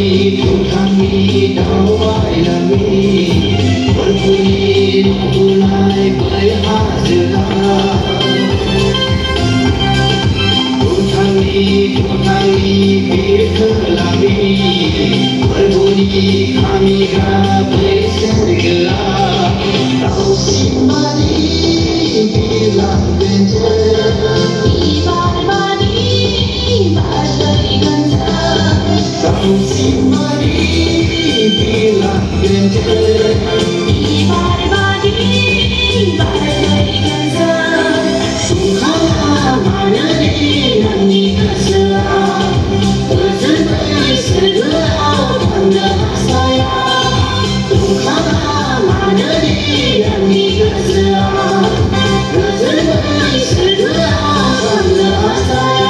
mi tu thang mi đau vai là mi vẫn vui tu lại bởi ha dừa tu thang mi biết thơ là mi vẫn vui kami ga bởi dừa đau xin mà đi vì làm bên trên Kau simari bilang gencer di badi gencer Sungkalah mana di nanti keselah Bersebai segera tanda saya Sungkalah mana di nanti keselah Bersebai segera tanda saya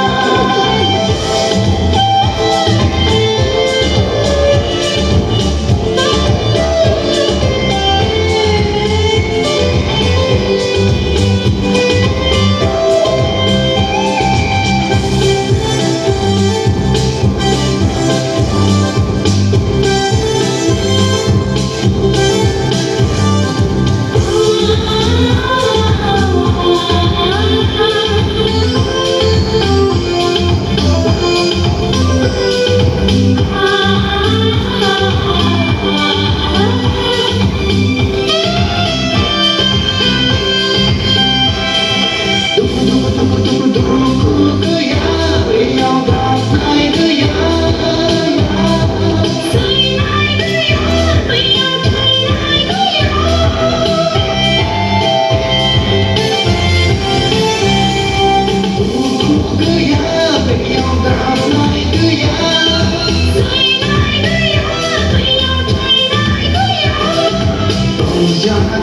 Jangan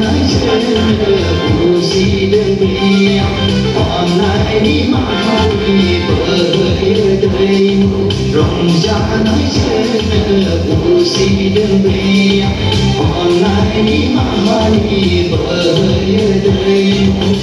pusi demi online ni mahali berdaymu Rong jangan pusi demi online ni mahali berdaymu